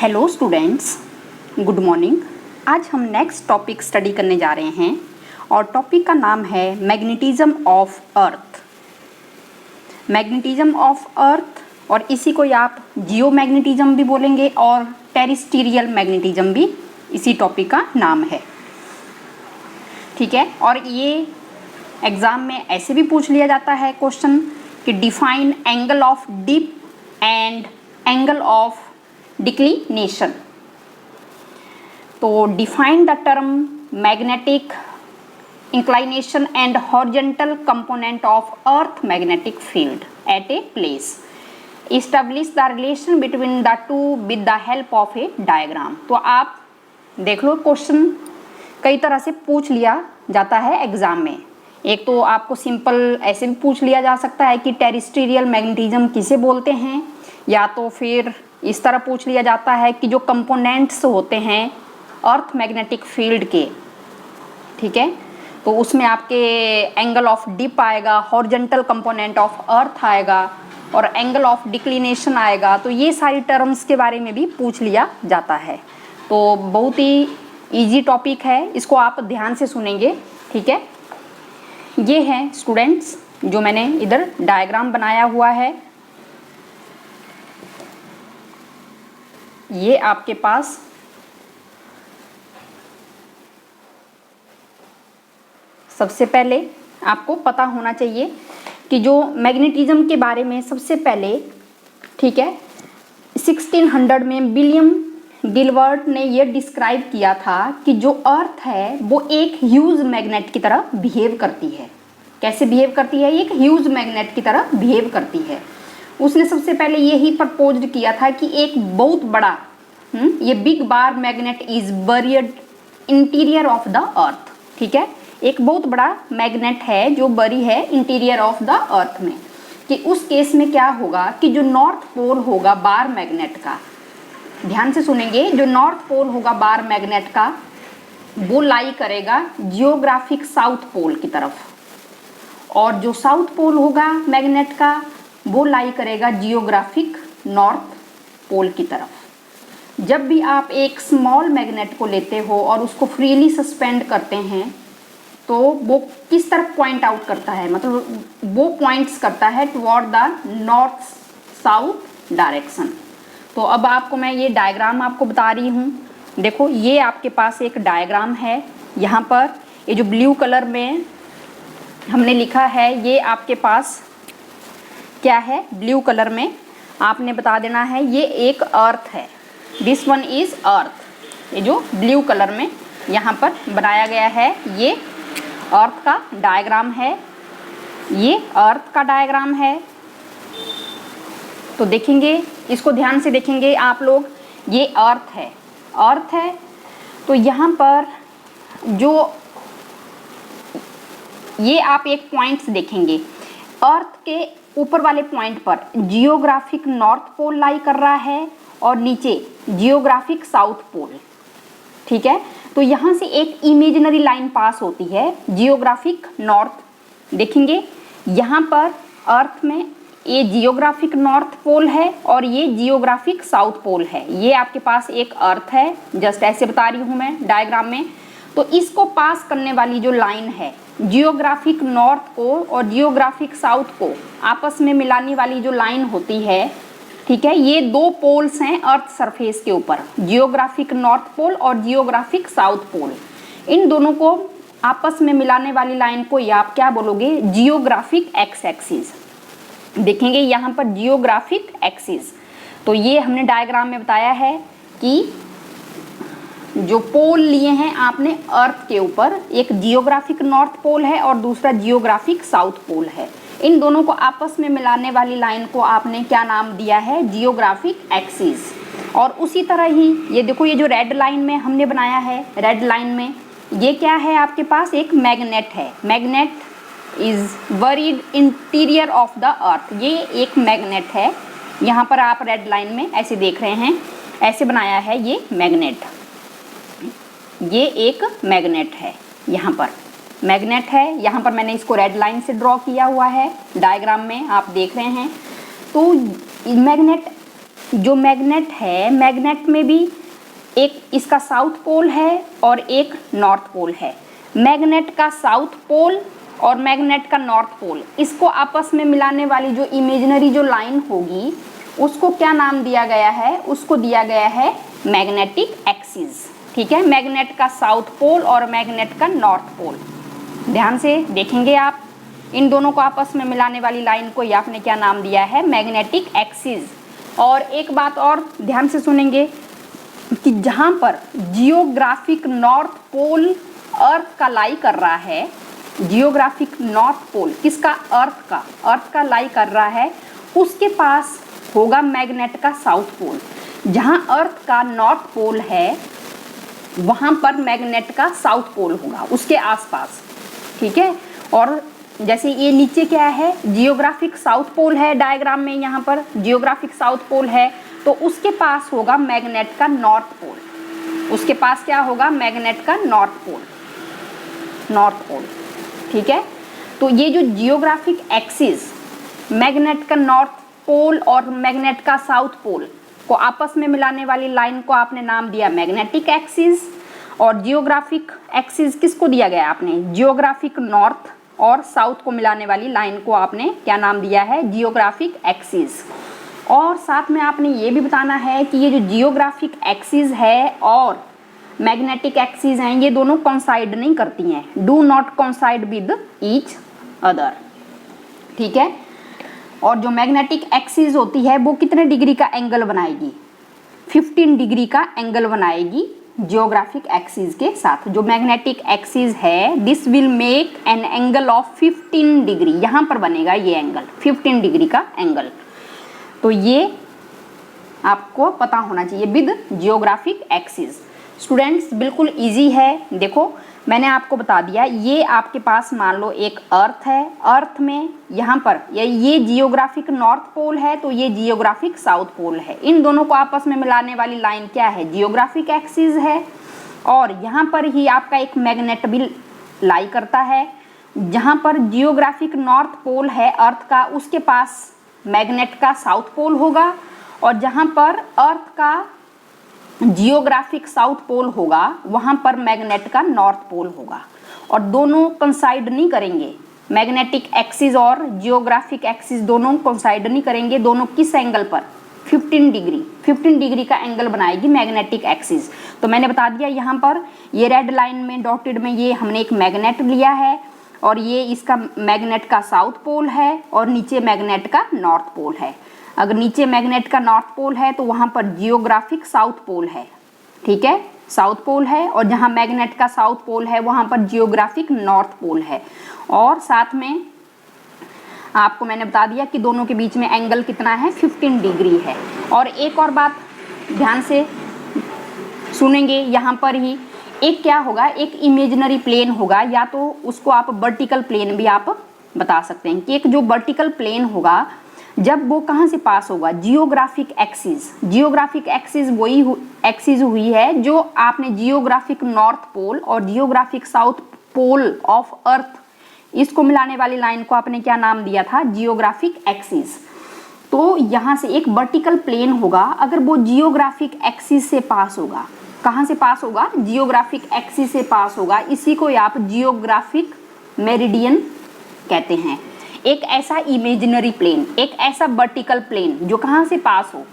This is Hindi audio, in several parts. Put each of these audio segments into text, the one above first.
Hello students, good morning. आज हम नेक्स्ट टॉपिक स्टडी करने जा रहे हैं और टॉपिक का नाम है magnetism of earth. Magnetism of earth, और इसी को आप जियोमैग्नेटिज्म भी बोलेंगे और टेरेस्ट्रियल मैग्नेटिज्म भी इसी टॉपिक का नाम है। ठीक है, और ये एग्ज़ाम में ऐसे भी पूछ लिया जाता है क्वेश्चन कि define angle of dip and angle of declination. तो define the term magnetic inclination and horizontal component of earth magnetic field at a place, establish the relation between the two with the help of a diagram. तो आप देख लो, क्वेश्चन कई तरह से पूछ लिया जाता है एग्जाम में। एक तो आपको सिंपल ऐसे भी पूछ लिया जा सकता है कि टेरेस्ट्रियल मैग्नेटिज्म किसे बोलते हैं, या तो फिर इस तरह पूछ लिया जाता है कि जो कंपोनेंट्स होते हैं अर्थ मैग्नेटिक फील्ड के, ठीक है, तो उसमें आपके एंगल ऑफ डिप आएगा, हॉरिजॉन्टल कंपोनेंट ऑफ अर्थ आएगा और एंगल ऑफ डिक्लिनेशन आएगा। तो ये सारी टर्म्स के बारे में भी पूछ लिया जाता है। तो बहुत ही इजी टॉपिक है, इसको आप ध्यान से सुनेंगे। ठीक है, ये है स्टूडेंट्स जो मैंने इधर डायग्राम बनाया हुआ है। ये आपके पास सबसे पहले आपको पता होना चाहिए कि जो मैग्नेटिज्म के बारे में सबसे पहले, ठीक है, 1600 में विलियम गिलबर्ट ने ये डिस्क्राइब किया था कि जो अर्थ है वो एक ह्यूज मैग्नेट की तरह बिहेव करती है। कैसे बिहेव करती है? एक ह्यूज मैग्नेट की तरह बिहेव करती है। उसने सबसे पहले यही प्रपोज्ड किया था कि एक बहुत बड़ा ये big bar magnet is buried interior of the earth. ठीक है, एक बहुत बड़ा मैग्नेट है जो बरी है इंटीरियर ऑफ द अर्थ में। कि उस केस में क्या होगा कि जो नॉर्थ पोल होगा बार मैग्नेट का, ध्यान से सुनेंगे, जो नॉर्थ पोल होगा बार मैग्नेट का वो लाई करेगा जियोग्राफिक साउथ पोल की तरफ, और जो साउथ पोल होगा मैग्नेट का वो लाई करेगा जियोग्राफिक नॉर्थ पोल की तरफ। जब भी आप एक स्मॉल मैग्नेट को लेते हो और उसको फ्रीली सस्पेंड करते हैं तो वो किस तरफ पॉइंट आउट करता है, मतलब वो पॉइंट्स करता है toward the north south direction. तो अब आपको मैं ये डायग्राम आपको बता रही हूँ। देखो, ये आपके पास एक डायग्राम है। यहाँ पर ये जो ब्लू कलर में हमने लिखा है ये आपके पास क्या है, ब्लू कलर में आपने बता देना है ये एक अर्थ है। This one is earth. ये जो ब्लू कलर में यहाँ पर बनाया गया है ये अर्थ का डायग्राम है, ये अर्थ का डायग्राम है। तो देखेंगे, इसको ध्यान से देखेंगे आप लोग, ये अर्थ है, अर्थ है। तो यहाँ पर जो ये आप एक पॉइंट्स देखेंगे, अर्थ के ऊपर वाले पॉइंट पर जियोग्राफिक नॉर्थ पोल लाई कर रहा है और नीचे जियोग्राफिक साउथ पोल। ठीक है, तो यहाँ से एक इमेजिनरी लाइन पास होती है जियोग्राफिक नॉर्थ। देखेंगे यहाँ पर अर्थ में ये जियोग्राफिक नॉर्थ पोल है और ये जियोग्राफिक साउथ पोल है। ये आपके पास एक अर्थ है, जस्ट ऐसे बता रही हूँ मैं डायग्राम में। तो इसको पास करने वाली जो लाइन है, जियोग्राफिक नॉर्थ को और जियोग्राफिक साउथ को आपस में मिलाने वाली जो लाइन होती है, ठीक है, ये दो पोल्स हैं अर्थ सरफेस के ऊपर, जियोग्राफिक नॉर्थ पोल और जियोग्राफिक साउथ पोल। इन दोनों को आपस में मिलाने वाली लाइन को या आप क्या बोलोगे, जियोग्राफिक एक्स एक्सिस। देखेंगे यहाँ पर जियोग्राफिक एक्सिस। तो ये हमने डायग्राम में बताया है कि जो पोल लिए हैं आपने अर्थ के ऊपर, एक जियोग्राफिक नॉर्थ पोल है और दूसरा जियोग्राफिक साउथ पोल है। इन दोनों को आपस में मिलाने वाली लाइन को आपने क्या नाम दिया है, जियोग्राफिक एक्सिस। और उसी तरह ही ये देखो, ये जो रेड लाइन में हमने बनाया है, रेड लाइन में ये क्या है आपके पास, एक मैग्नेट है। Magnet is buried interior of the अर्थ। ये एक मैग्नेट है, यहाँ पर आप रेड लाइन में ऐसे देख रहे हैं, ऐसे बनाया है ये मैग्नेट। ये एक मैग्नेट है, यहाँ पर मैग्नेट है। यहाँ पर मैंने इसको रेड लाइन से ड्रॉ किया हुआ है, डायग्राम में आप देख रहे हैं। तो मैग्नेट जो मैग्नेट है, मैग्नेट में भी एक इसका साउथ पोल है और एक नॉर्थ पोल है। मैग्नेट का साउथ पोल और मैग्नेट का नॉर्थ पोल, इसको आपस में मिलाने वाली जो इमेजिनरी जो लाइन होगी उसको क्या नाम दिया गया है? उसको दिया गया है मैग्नेटिक एक्सिस। ठीक है, मैग्नेट का साउथ पोल और मैग्नेट का नॉर्थ पोल। ध्यान से देखेंगे आप, इन दोनों को आपस में मिलाने वाली लाइन को ये आपने क्या नाम दिया है? Magnetic axis. और एक बात और ध्यान से सुनेंगे कि जहाँ पर जियोग्राफिक नॉर्थ पोल अर्थ का लाई कर रहा है, जियोग्राफिक नॉर्थ पोल किसका? अर्थ का लाई कर रहा है, उसके पास होगा मैग्नेट का साउथ पोल। जहाँ अर्थ का नॉर्थ पोल है वहाँ पर मैग्नेट का साउथ पोल होगा उसके आसपास। ठीक है, और जैसे ये नीचे क्या है? जियोग्राफिक साउथ पोल है, डायग्राम में यहाँ पर जियोग्राफिक साउथ पोल है, तो उसके पास होगा मैग्नेट का नॉर्थ पोल। उसके पास क्या होगा? मैग्नेट का नॉर्थ पोल। ठीक है, तो ये जो जियोग्राफिक एक्सिस, मैग्नेट का नॉर्थ पोल और मैग्नेट का साउथ पोल को आपस में मिलाने वाली लाइन को आपने नाम दिया मैग्नेटिक एक्सिस। और जियोग्राफिक एक्सिस किसको दिया गया आपने? जियोग्राफिक नॉर्थ और साउथ को मिलाने वाली लाइन को आपने क्या नाम दिया है? Geographic axis. और साथ में आपने ये भी बताना है कि ये जो जियोग्राफिक एक्सिस है और मैग्नेटिक एक्सिस हैं, ये दोनों कोइंसाइड नहीं करती हैं, do not coincide with each other. ठीक है, और जो मैग्नेटिक एक्सिस होती है वो कितने डिग्री का एंगल बनाएगी? 15 डिग्री का एंगल बनाएगी जियोग्राफिक एक्सिस के साथ। जो मैग्नेटिक एक्सिस है, this will make an angle of 15 degree. यहाँ पर बनेगा ये एंगल 15 डिग्री का एंगल। तो ये आपको पता होना चाहिए विद जियोग्राफिक एक्सिस। स्टूडेंट्स बिल्कुल इजी है। देखो मैंने आपको बता दिया, ये आपके पास मान लो एक अर्थ है, अर्थ में यहाँ पर ये जियोग्राफिक नॉर्थ पोल है तो ये जियोग्राफिक साउथ पोल है। इन दोनों को आपस में मिलाने वाली लाइन क्या है? जियोग्राफिक एक्सिस है। और यहाँ पर ही आपका एक मैग्नेट भी लाई करता है। जहाँ पर जियोग्राफिक नॉर्थ पोल है अर्थ का, उसके पास मैग्नेट का साउथ पोल होगा। और जहाँ पर अर्थ का जियोग्राफिक साउथ पोल होगा वहाँ पर मैग्नेट का नॉर्थ पोल होगा। और दोनों कोइंसाइड नहीं करेंगे, मैग्नेटिक एक्सिस और जियोग्राफिक एक्सिस दोनों कोइंसाइड नहीं करेंगे। दोनों किस एंगल पर? 15 डिग्री का एंगल बनाएगी मैग्नेटिक एक्सिस। तो मैंने बता दिया यहाँ पर ये रेड लाइन में डॉटेड में ये हमने एक मैग्नेट लिया है और ये इसका मैग्नेट का साउथ पोल है और नीचे मैग्नेट का नॉर्थ पोल है। अगर नीचे मैग्नेट का नॉर्थ पोल है तो वहाँ पर जियोग्राफिक साउथ पोल है। ठीक है, साउथ पोल है। और जहाँ मैग्नेट का साउथ पोल है वहाँ पर जियोग्राफिक नॉर्थ पोल है। और साथ में आपको मैंने बता दिया कि दोनों के बीच में एंगल कितना है? 15 डिग्री है। और एक और बात ध्यान से सुनेंगे, यहाँ पर ही एक क्या होगा? एक इमेजिनरी प्लेन होगा, या तो उसको आप वर्टिकल प्लेन भी आप बता सकते हैं कि एक जो वर्टिकल प्लेन होगा जब वो कहाँ से पास होगा? Geographic axis. जियोग्राफिक एक्सिस वही एक्सिस हुई है जो आपने जियोग्राफिक नॉर्थ पोल और geographic south pole of earth, इसको मिलाने वाली लाइन को आपने क्या नाम दिया था? Geographic axis. तो यहाँ से एक वर्टिकल प्लेन होगा, अगर वो जियोग्राफिक एक्सिस से पास होगा, कहाँ से पास होगा? जियोग्राफिक एक्सिस से पास होगा। इसी को आप जियोग्राफिक मेरिडियन कहते हैं। एक ऐसा इमेजिनरी प्लेन, एक ऐसा वर्टिकल प्लेन जो कहाँ से पास हो?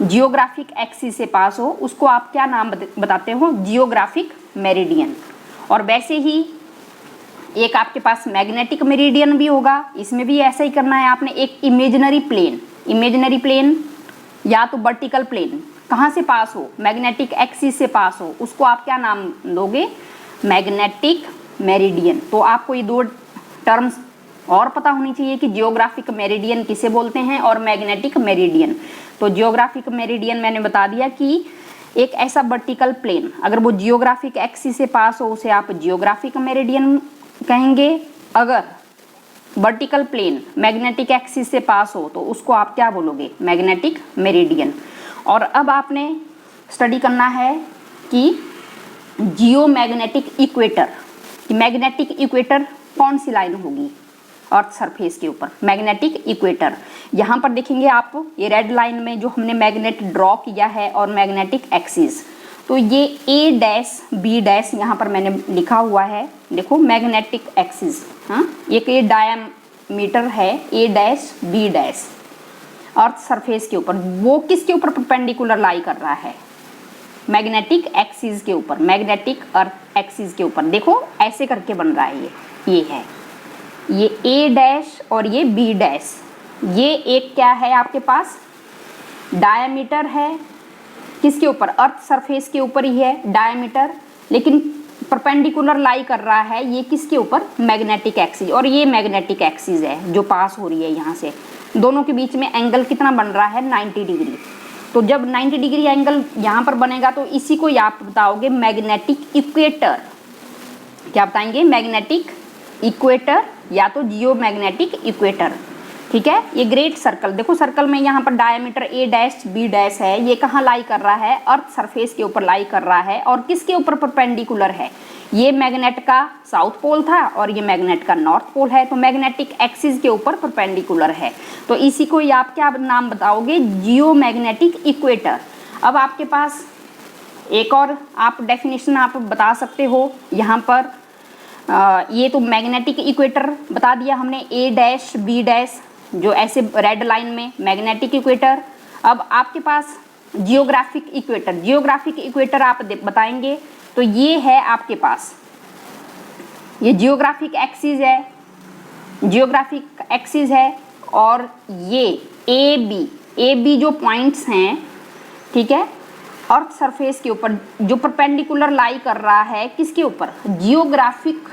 जियोग्राफिक एक्सिस से पास हो, उसको आप क्या नाम बताते हो? Geographic meridian. और वैसे ही एक आपके पास मैग्नेटिक मेरिडियन भी होगा, इसमें भी ऐसा ही करना है आपने। एक इमेजिनरी प्लेन या तो वर्टिकल प्लेन कहाँ से पास हो? मैग्नेटिक एक्सिस से पास हो, उसको आप क्या नाम दोगे? Magnetic meridian. तो आपको ये दो टर्म्स और पता होनी चाहिए कि जियोग्राफिक मेरिडियन किसे बोलते हैं और मैग्नेटिक मेरिडियन। तो जियोग्राफिक मेरिडियन मैंने बता दिया कि एक ऐसा वर्टिकल प्लेन, अगर वो जियोग्राफिक एक्सिस से पास हो उसे आप जियोग्राफिक मेरिडियन कहेंगे। अगर वर्टिकल प्लेन मैग्नेटिक एक्सिस से पास हो तो उसको आप क्या बोलोगे? Magnetic meridian. और अब आपने स्टडी करना है कि जियोमैग्नेटिक इक्वेटर, मैग्नेटिक इक्वेटर कौन सी लाइन होगी? अर्थ सरफेस के ऊपर, मैग्नेटिक इक्वेटर। यहाँ पर देखेंगे आप ये रेड लाइन में जो हमने मैग्नेट ड्रॉ किया है और मैग्नेटिक एक्सिस, तो ये ए डैश बी डैश यहाँ पर मैंने लिखा हुआ है, देखो मैग्नेटिक एक्सिस। हाँ, एक ये डायमीटर है A dash B dash earth surface के ऊपर, वो किसके ऊपर परपेंडिकुलर लाई कर रहा है, मैग्नेटिक एक्सिस के ऊपर, मैग्नेटिक अर्थ एक्सिस के ऊपर। देखो ऐसे करके बन रहा है, ये है ये ए डैश और ये बी डैश, ये एक क्या है आपके पास डायमीटर है, किसके ऊपर, अर्थ सरफेस के ऊपर ही है डायमीटर, लेकिन परपेंडिकुलर लाई कर रहा है ये किसके ऊपर, मैग्नेटिक एक्सिस। और ये मैग्नेटिक एक्सिस है जो पास हो रही है यहाँ से, दोनों के बीच में एंगल कितना बन रहा है 90 डिग्री। तो जब 90 डिग्री एंगल यहाँ पर बनेगा तो इसी को आप बताओगे मैग्नेटिक इक्वेटर। क्या बताएंगे, मैग्नेटिक इक्वेटर या तो जियोमैग्नेटिक इक्वेटर। ठीक है, ये ग्रेट सर्कल, देखो सर्कल में यहाँ पर diameter A dash B dash है, ये कहाँ लाई कर रहा है, अर्थ सरफेस के ऊपर लाई कर रहा है, और किसके ऊपर परपेंडिकुलर है, ये मैग्नेट का साउथ पोल था और ये मैग्नेट का नॉर्थ पोल है, तो मैग्नेटिक एक्सिस के ऊपर परपेंडिकुलर है, तो इसी को ही आप क्या नाम बताओगे, जियोमैग्नेटिक इक्वेटर। अब आपके पास एक और आप डेफिनेशन आप बता सकते हो यहाँ पर, ये तो मैग्नेटिक इक्वेटर बता दिया हमने, ए डैश बी डैश जो ऐसे रेड लाइन में मैग्नेटिक इक्वेटर। अब आपके पास जियोग्राफिक इक्वेटर, जियोग्राफिक इक्वेटर आप बताएंगे तो ये है आपके पास, ये जियोग्राफिक एक्सिस है, जियोग्राफिक एक्सिस है, और ये ए बी जो पॉइंट्स हैं, ठीक है, अर्थ सरफेस के ऊपर जो परपेंडिकुलर लाई कर रहा है किसके ऊपर, जियोग्राफिक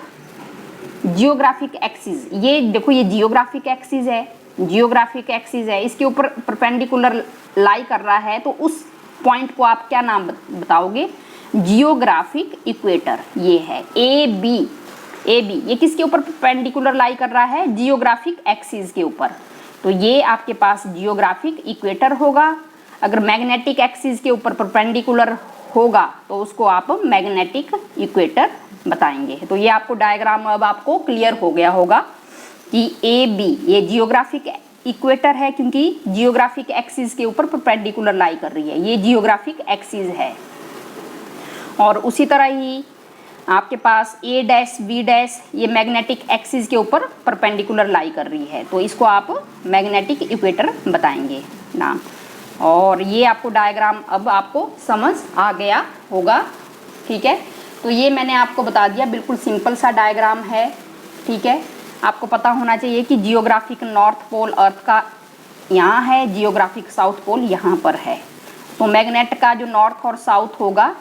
एक्सिस। ये देखो ये जियोग्राफिक एक्सिस है, जियोग्राफिक एक्सिस है, इसके ऊपर परपेंडिकुलर लाई कर रहा है, तो उस पॉइंट को आप क्या नाम बताओगे, जियोग्राफिक इक्वेटर। ये है ए बी ये किसके ऊपर परपेंडिकुलर लाई कर रहा है, जियोग्राफिक एक्सिस के ऊपर, तो ये आपके पास जियोग्राफिक इक्वेटर होगा। अगर मैग्नेटिक एक्सिस के ऊपर परपेंडिकुलर होगा तो उसको आप मैग्नेटिक इक्वेटर बताएंगे। तो ये आपको डायग्राम अब आपको क्लियर हो गया होगा कि ए बी ये जियोग्राफिक इक्वेटर है, क्योंकि जियोग्राफिक एक्सिस के ऊपर परपेंडिकुलर लाई कर रही है, ये जियोग्राफिक एक्सिस है। और उसी तरह ही आपके पास ए डैश बी डैश ये मैग्नेटिक एक्सिस के ऊपर परपेंडिकुलर लाई कर रही है, तो इसको आप मैग्नेटिक इक्वेटर बताएंगे नाम। और ये आपको डायग्राम अब आपको समझ आ गया होगा। ठीक है, तो ये मैंने आपको बता दिया, बिल्कुल सिंपल सा डायग्राम है। ठीक है, आपको पता होना चाहिए कि जियोग्राफिक नॉर्थ पोल अर्थ का यहाँ है, जियोग्राफिक साउथ पोल यहाँ पर है। तो मैग्नेट का जो नॉर्थ और साउथ होगा,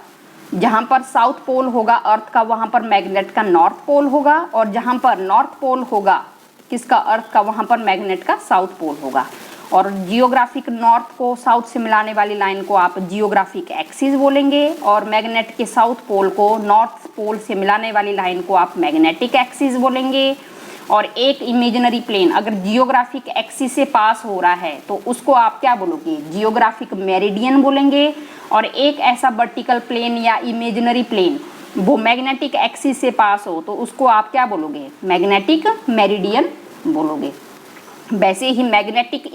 जहाँ पर साउथ पोल होगा अर्थ का वहाँ पर मैग्नेट का नॉर्थ पोल होगा, और जहाँ पर नॉर्थ पोल होगा किसका, अर्थ का, वहाँ पर मैग्नेट का साउथ पोल होगा। और जियोग्राफिक नॉर्थ को साउथ से मिलाने वाली लाइन को आप जियोग्राफिक एक्सिस बोलेंगे, और मैग्नेट के साउथ पोल को नॉर्थ पोल से मिलाने वाली लाइन को आप मैग्नेटिक एक्सिस बोलेंगे। और एक इमेजिनरी प्लेन अगर जियोग्राफिक एक्सिस से पास हो रहा है तो उसको आप क्या बोलोगे, जियोग्राफिक मेरिडियन बोलेंगे। और एक ऐसा वर्टिकल प्लेन या इमेजिनरी प्लेन वो मैग्नेटिक एक्सिस से पास हो तो उसको आप क्या बोलोगे, मैग्नेटिक मेरिडियन बोलोगे। वैसे ही मैग्नेटिक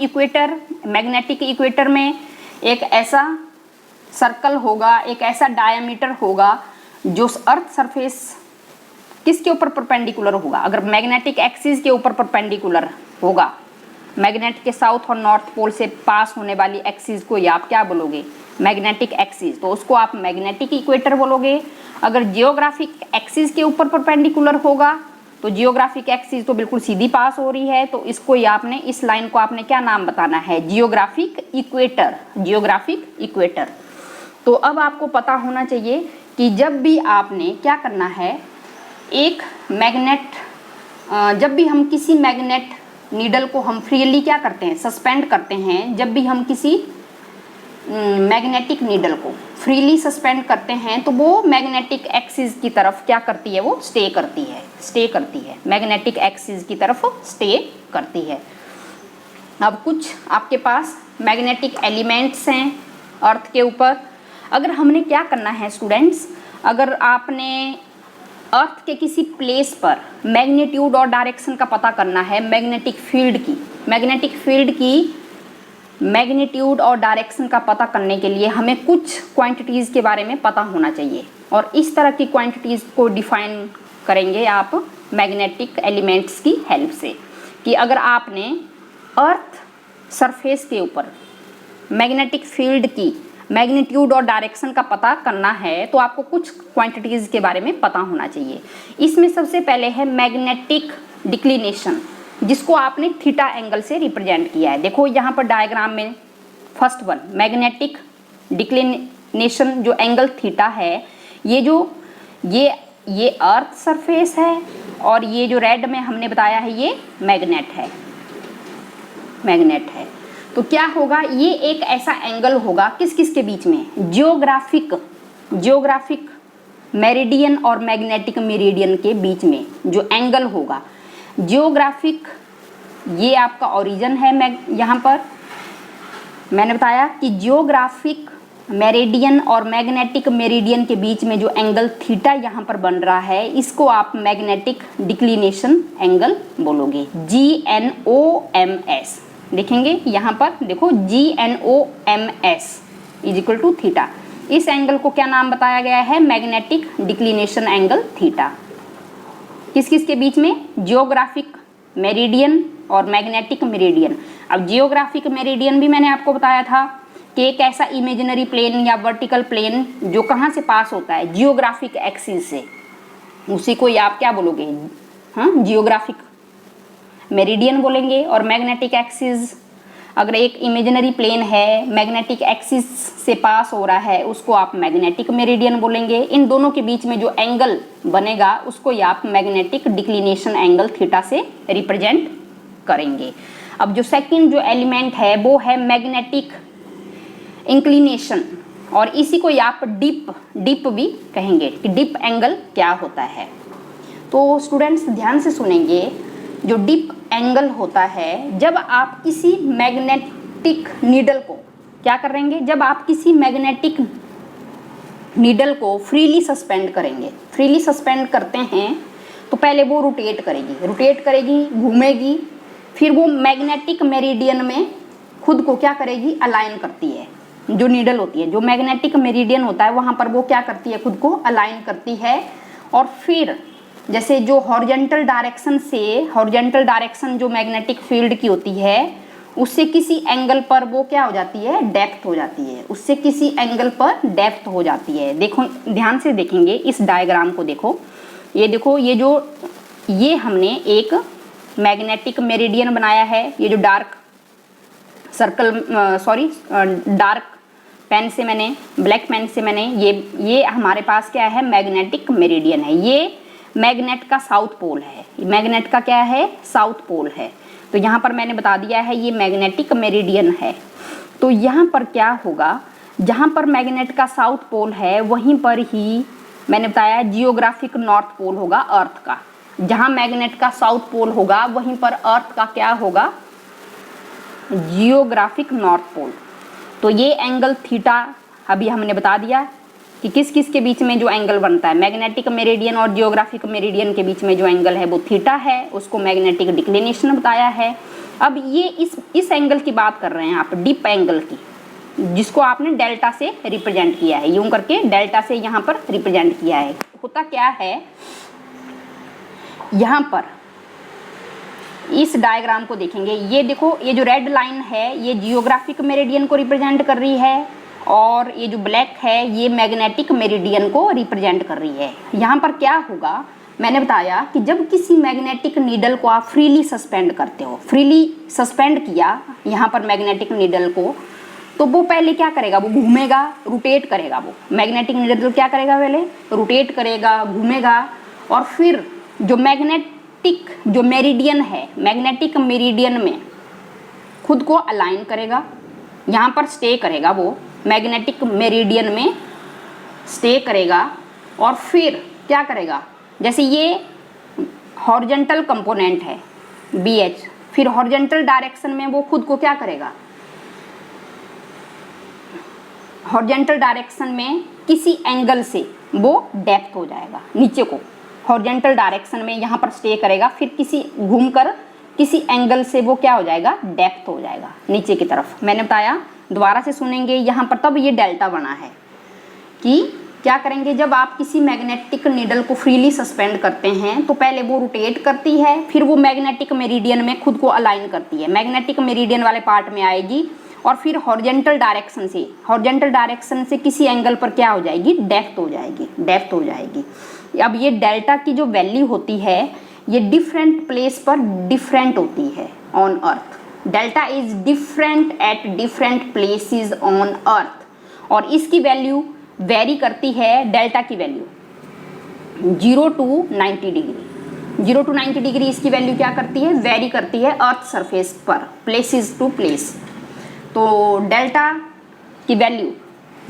इक्वेटर में एक ऐसा सर्कल होगा, एक ऐसा डायमीटर होगा जो अर्थ सरफेस किसके ऊपर परपेंडिकुलर होगा, अगर मैग्नेटिक एक्सिस के ऊपर परपेंडिकुलर होगा, मैग्नेट के साउथ और नॉर्थ पोल से पास होने वाली एक्सिस को आप क्या बोलोगे, मैग्नेटिक एक्सिस, तो उसको आप मैग्नेटिक इक्वेटर बोलोगे। अगर जियोग्राफिक एक्सिस के ऊपर परपेंडिकुलर होगा तो जियोग्राफिक एक्सिस तो बिल्कुल सीधी पास हो रही है, तो इसको ही आपने, इस लाइन को आपने क्या नाम बताना है, जियोग्राफिक इक्वेटर, जियोग्राफिक इक्वेटर। तो अब आपको पता होना चाहिए कि जब भी आपने क्या करना है, एक मैग्नेट, जब भी हम किसी मैग्नेट नीडल को हम फ्रीली क्या करते हैं, सस्पेंड करते हैं, जब भी हम किसी मैग्नेटिक नीडल को फ्रीली सस्पेंड करते हैं तो वो मैग्नेटिक एक्सिस की तरफ क्या करती है, वो स्टे करती है, मैग्नेटिक एक्सिस की तरफ स्टे करती है। अब कुछ आपके पास मैग्नेटिक एलिमेंट्स हैं अर्थ के ऊपर। अगर हमने क्या करना है स्टूडेंट्स, अगर आपने अर्थ के किसी प्लेस पर मैग्नीट्यूड और डायरेक्शन का पता करना है मैग्नेटिक फील्ड की, मैग्नेटिक फील्ड की मैग्नीट्यूड और डायरेक्शन का पता करने के लिए हमें कुछ क्वांटिटीज़ के बारे में पता होना चाहिए। और इस तरह की क्वांटिटीज़ को डिफाइन करेंगे आप मैग्नेटिक एलिमेंट्स की हेल्प से, कि अगर आपने अर्थ सरफेस के ऊपर मैग्नेटिक फील्ड की मैग्नीट्यूड और डायरेक्शन का पता करना है तो आपको कुछ क्वांटिटीज़ के बारे में पता होना चाहिए। इसमें सबसे पहले है मैग्नेटिक डिक्लिनेशन, जिसको आपने थीटा एंगल से रिप्रेजेंट किया है। देखो यहाँ पर डायग्राम में फर्स्ट वन मैग्नेटिक डिक्लिनेशन जो एंगल थीटा है, ये अर्थ सरफेस है और ये जो रेड में हमने बताया है ये मैग्नेट है। तो क्या होगा, ये एक ऐसा एंगल होगा किस किस के बीच में, जियोग्राफिक मेरिडियन और मैग्नेटिक मेरिडियन के बीच में जो एंगल होगा। जियोग्राफिक ये आपका ओरिजिन है, यहाँ पर मैंने बताया कि जियोग्राफिक मेरिडियन और मैग्नेटिक मेरिडियन के बीच में जो एंगल थीटा यहाँ पर बन रहा है इसको आप मैग्नेटिक डिक्लिनेशन एंगल बोलोगे, GNOMS। देखेंगे यहाँ पर देखो GNOMS is equal to theta. इस एंगल को क्या नाम बताया गया है, मैग्नेटिक डिक्लिनेशन एंगल थीटा। किस किस के बीच में, जियोग्राफिक मेरिडियन और मैग्नेटिक मेरिडियन। अब जियोग्राफिक मेरिडियन भी मैंने आपको बताया था कि एक ऐसा इमेजिनरी प्लेन या वर्टिकल प्लेन जो कहाँ से पास होता है, जियोग्राफिक एक्सिस से, उसी को आप क्या बोलोगे, हाँ जियोग्राफिक मेरिडियन बोलेंगे। और मैग्नेटिक एक्सिस, अगर एक इमेजिनरी प्लेन है मैग्नेटिक एक्सिस से पास हो रहा है उसको आप मैग्नेटिक मेरिडियन बोलेंगे। इन दोनों के बीच में जो एंगल बनेगा उसको आप मैग्नेटिक डिक्लिनेशन एंगल थीटा से रिप्रेजेंट करेंगे। अब जो सेकंड जो एलिमेंट है वो है मैग्नेटिक इंक्लिनेशन, और इसी को आप डिप भी कहेंगे कि डिप एंगल क्या होता है। तो स्टूडेंट्स ध्यान से सुनेंगे, जो डिप एंगल होता है जब आप किसी मैग्नेटिक नीडल को क्या करेंगे, जब आप किसी मैग्नेटिक नीडल को फ्रीली सस्पेंड करेंगे। फ्रीली सस्पेंड करते हैं तो पहले वो रोटेट करेगी, घूमेगी, फिर वो मैग्नेटिक मेरिडियन में खुद को क्या करेगी, अलाइन करती है। जो नीडल होती है, जो मैग्नेटिक मेरिडियन होता है वहाँ पर वो क्या करती है, खुद को अलाइन करती है। और फिर जैसे जो हॉरिजॉन्टल डायरेक्शन जो मैग्नेटिक फील्ड की होती है उससे किसी एंगल पर वो क्या हो जाती है, डेप्थ हो जाती है, उससे किसी एंगल पर डेप्थ हो जाती है। देखो ध्यान से देखेंगे इस डायग्राम को, देखो ये देखो, ये हमने एक मैग्नेटिक मेरिडियन बनाया है। ये जो डार्क पेन से मैंने, ब्लैक पेन से मैंने, ये हमारे पास क्या है, मैग्नेटिक मेरिडियन है। ये मैग्नेट का साउथ पोल है, मैग्नेट का क्या है, साउथ पोल है। तो यहाँ पर मैंने बता दिया है ये मैग्नेटिक मेरिडियन है। तो यहाँ पर क्या होगा, जहाँ पर मैग्नेट का साउथ पोल है वहीं पर ही मैंने बताया जियोग्राफिक नॉर्थ पोल होगा अर्थ का। जहाँ मैग्नेट का साउथ पोल होगा वहीं पर अर्थ का क्या होगा, जियोग्राफिक नॉर्थ पोल। तो ये एंगल थीटा अभी हमने बता दिया कि किस किस के बीच में जो एंगल बनता है, मैग्नेटिक मेरिडियन और जियोग्राफिक मेरिडियन के बीच में जो एंगल है वो थीटा है, उसको मैग्नेटिक डिक्लिनेशन बताया है। अब ये इस एंगल की बात कर रहे हैं आप, डिप एंगल की, जिसको आपने डेल्टा से रिप्रेजेंट किया है, यूं करके डेल्टा से यहाँ पर रिप्रेजेंट किया है। होता क्या है, यहाँ पर इस डायग्राम को देखेंगे, ये देखो ये जो रेड लाइन है ये जियोग्राफिक मेरिडियन को रिप्रेजेंट कर रही है और ये जो ब्लैक है ये मैग्नेटिक मेरिडियन को रिप्रेजेंट कर रही है। यहाँ पर क्या होगा, मैंने बताया कि जब किसी मैग्नेटिक नीडल को आप फ्रीली सस्पेंड करते हो, फ्रीली सस्पेंड किया यहाँ पर मैग्नेटिक नीडल को, तो वो पहले क्या करेगा, वो घूमेगा, रोटेट करेगा। वो मैग्नेटिक नीडल क्या करेगा, पहले रोटेट करेगा, घूमेगा, और फिर जो जो मेरिडियन है, मैग्नेटिक मेरिडियन में खुद को अलाइन करेगा, यहाँ पर स्टे करेगा, वो मैग्नेटिक मेरिडियन में स्टे करेगा। और फिर क्या करेगा, जैसे ये हॉरिजॉन्टल कंपोनेंट है BH, फिर हॉरिजॉन्टल डायरेक्शन में वो खुद को क्या करेगा, हॉरिजॉन्टल डायरेक्शन में किसी एंगल से वो डेप्थ हो जाएगा नीचे को, हॉरिजॉन्टल डायरेक्शन में यहाँ पर स्टे करेगा, फिर किसी घूमकर किसी एंगल से वो क्या हो जाएगा, डेप्थ हो जाएगा नीचे की तरफ। मैंने बताया, दोबारा से सुनेंगे यहाँ पर, तब ये डेल्टा बना है कि क्या करेंगे, जब आप किसी मैग्नेटिक नीडल को फ्रीली सस्पेंड करते हैं तो पहले वो रोटेट करती है, फिर वो मैग्नेटिक मेरिडियन में खुद को अलाइन करती है, मैग्नेटिक मेरिडियन वाले पार्ट में आएगी और फिर हॉरिजॉन्टल डायरेक्शन से किसी एंगल पर क्या हो जाएगी, डेप्थ हो जाएगी। अब ये डेल्टा की जो वैल्यू होती है ये डिफरेंट प्लेस पर डिफरेंट होती है on earth. Delta is different at different places on earth, और इसकी वैल्यू वेरी करती है, डेल्टा की value 0 to 90 degree. 0 to 90 degree इसकी वैल्यू क्या करती है, वेरी करती है अर्थ सरफेस पर, प्लेसेस टू प्लेस। तो डेल्टा की वैल्यू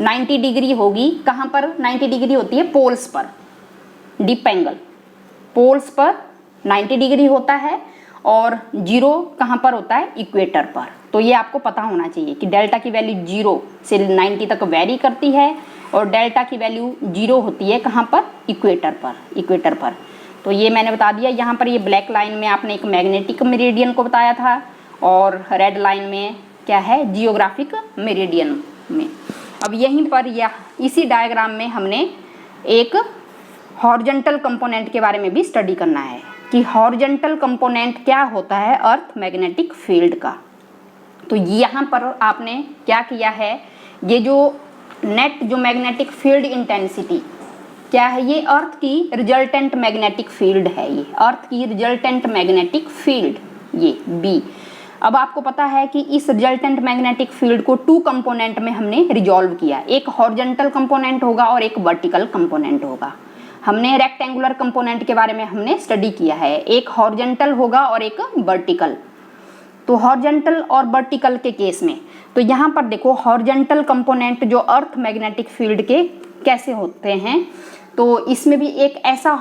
90 डिग्री होगी, कहाँ पर 90 डिग्री होती है, पोल्स पर, डीप एंगल पोल्स पर 90 डिग्री होता है, और 0 कहाँ पर होता है, इक्वेटर पर। तो ये आपको पता होना चाहिए कि डेल्टा की वैल्यू 0 से 90 तक वेरी करती है, और डेल्टा की वैल्यू 0 होती है कहाँ पर, इक्वेटर पर। तो ये मैंने बता दिया। यहाँ पर ये ब्लैक लाइन में आपने एक मैग्नेटिक मेरिडियन को बताया था, और रेड लाइन में क्या है, जियोग्राफिक मेरिडियन में। अब यहीं पर या इसी डायग्राम में हमने एक हॉरिजॉन्टल कंपोनेंट के बारे में भी स्टडी करना है कि हॉरिजॉन्टल कंपोनेंट क्या होता है अर्थ मैग्नेटिक फील्ड का। तो यहाँ पर आपने क्या किया है, ये जो नेट जो मैग्नेटिक फील्ड इंटेंसिटी क्या है, ये अर्थ की रिजल्टेंट मैग्नेटिक फील्ड है, ये अर्थ की रिजल्टेंट मैग्नेटिक फील्ड, ये बी। अब आपको पता है कि इस रिजल्टेंट मैग्नेटिक फील्ड को 2 कंपोनेंट में हमने रिजॉल्व किया, एक हॉरिजॉन्टल कंपोनेंट होगा और एक वर्टिकल कंपोनेंट होगा। हमने रेक्टेंगुलर कंपोनेंट के बारे में हमने स्टडी किया है, एक हॉरिजॉन्टल होगा और एक वर्टिकल। तो हॉरिजॉन्टल और वर्टिकल के केस में तो यहाँ पर देखो, हॉरिजॉन्टल कंपोनेंट जो अर्थ मैग्नेटिक फील्ड के कैसे होते हैं, तो इसमें भी एक ऐसा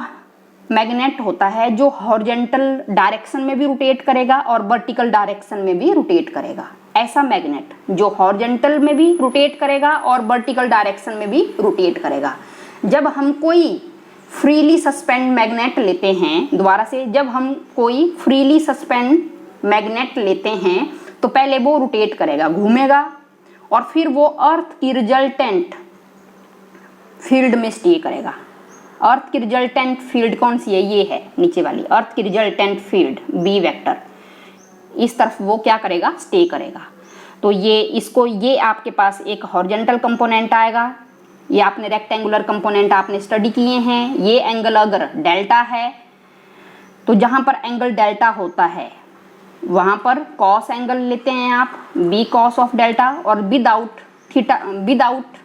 मैग्नेट होता है जो हॉरिजॉन्टल डायरेक्शन में भी रोटेट करेगा और वर्टिकल डायरेक्शन में भी रोटेट करेगा। ऐसा मैग्नेट जो हॉरिजॉन्टल में भी रोटेट करेगा और वर्टिकल डायरेक्शन में भी रोटेट करेगा। जब हम कोई फ्रीली सस्पेंड मैग्नेट लेते हैं, दोबारा से, जब हम कोई फ्रीली सस्पेंड मैग्नेट लेते हैं तो पहले वो रोटेट करेगा, घूमेगा, और फिर वो अर्थ की रिजल्टेंट फील्ड में स्टे करेगा। अर्थ की रिजल्टेंट फील्ड कौन सी है, ये है नीचे वाली अर्थ की रिजल्टेंट फील्ड, बी वेक्टर, इस तरफ वो क्या करेगा, स्टे करेगा। तो ये इसको, ये आपके पास एक हॉरिजॉन्टल कंपोनेंट आएगा, ये आपने रेक्टेंगुलर कंपोनेंट आपने स्टडी किए हैं। ये एंगल अगर डेल्टा है तो जहाँ पर एंगल डेल्टा होता है वहाँ पर कॉस एंगल लेते हैं आप, बी कॉस ऑफ डेल्टा, और विदाउट थीटा, विदाउट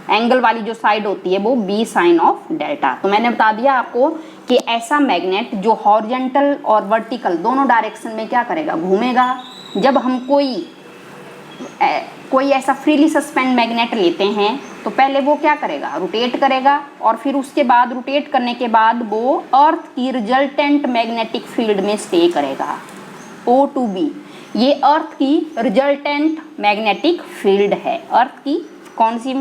एंगल वाली जो साइड होती है वो बी साइन ऑफ डेल्टा। तो मैंने बता दिया आपको कि ऐसा मैग्नेट जो हॉरिजॉन्टल और वर्टिकल दोनों डायरेक्शन में क्या करेगा, घूमेगा। जब हम कोई ऐसा फ्रीली सस्पेंड मैग्नेट लेते हैं तो पहले वो क्या करेगा, रोटेट करेगा, और फिर उसके बाद रोटेट करने के बाद वो अर्थ की रिजल्टेंट मैग्नेटिक फील्ड में स्टे करेगा, O to B। ये अर्थ की रिजल्टेंट मैग्नेटिक फील्ड है, अर्थ की कौन सी,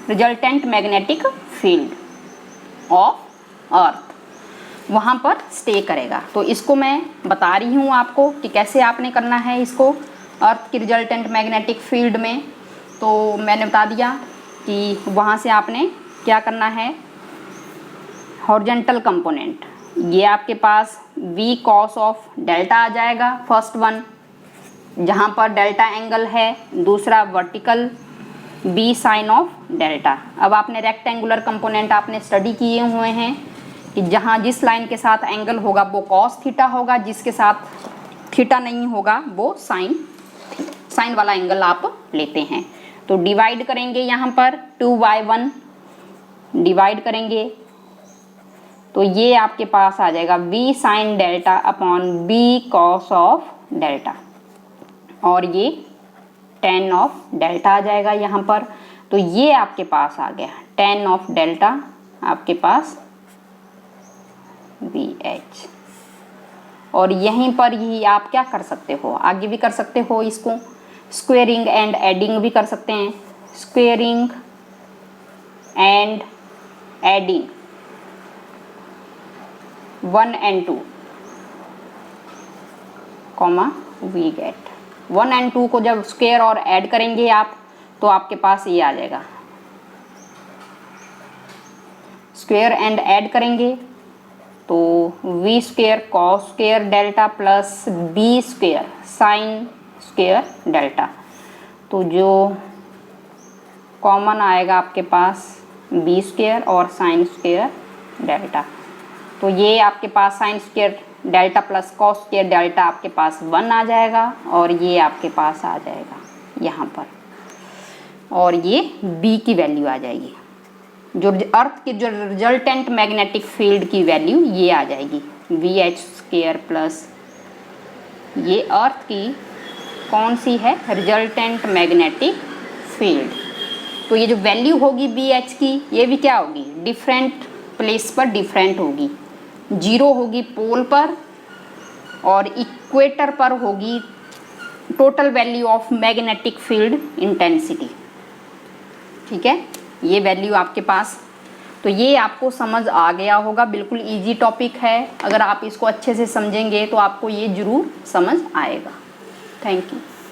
resultant magnetic field of earth, वहाँ पर स्टे करेगा। तो इसको मैं बता रही हूँ आपको कि कैसे आपने करना है इसको अर्थ की रिजल्टेंट मैग्नेटिक फील्ड में। तो मैंने बता दिया कि वहाँ से आपने क्या करना है, हॉरिजॉन्टल कंपोनेंट, ये आपके पास v cos ऑफ डेल्टा आ जाएगा, फर्स्ट वन जहाँ पर डेल्टा एंगल है, दूसरा vertical b sine of delta. अब आपने रेक्टेंगुलर कंपोनेंट आपने स्टडी किए हुए हैं कि जहाँ जिस लाइन के साथ एंगल होगा वो cos थीटा होगा, जिसके साथ थीटा नहीं होगा वो साइन वाला एंगल आप लेते हैं। तो डिवाइड करेंगे, यहाँ पर 2/1 डिवाइड करेंगे तो ये आपके पास आ जाएगा v sine delta upon b cos of delta, और ये tan ऑफ डेल्टा आ जाएगा यहाँ पर। तो ये आपके पास आ गया tan ऑफ डेल्टा आपके पास BH। और यहीं पर ही आप क्या कर सकते हो, आगे भी कर सकते हो, इसको स्क्वेयरिंग एंड एडिंग भी कर सकते हैं, squaring and adding. 1 and 2 comma we get 1 and 2 को जब स्क्वायर और ऐड करेंगे आप तो आपके पास ये आ जाएगा, स्क्वायर एंड ऐड करेंगे तो V square cos square delta plus B square sine square delta. तो जो कॉमन आएगा आपके पास बी स्क्वायर और साइन स्क्वायर डेल्टा। तो ये आपके पास sine square delta plus cos square delta आपके पास 1 आ जाएगा और ये आपके पास आ जाएगा यहाँ पर, और ये बी की वैल्यू आ जाएगी, जो अर्थ की जो रिजल्टेंट मैग्नेटिक फील्ड की वैल्यू ये आ जाएगी वी एच स्क्वायर प्लस ये अर्थ की कौन सी है, रिजल्टेंट मैग्नेटिक फील्ड। तो ये जो वैल्यू होगी बी एच की ये भी क्या होगी, डिफरेंट प्लेस पर डिफरेंट होगी, 0 होगी पोल पर और इक्वेटर पर होगी total value of magnetic field intensity. ठीक है, ये वैल्यू आपके पास, तो ये आपको समझ आ गया होगा, बिल्कुल इजी टॉपिक है, अगर आप इसको अच्छे से समझेंगे तो आपको ये ज़रूर समझ आएगा। Thank you.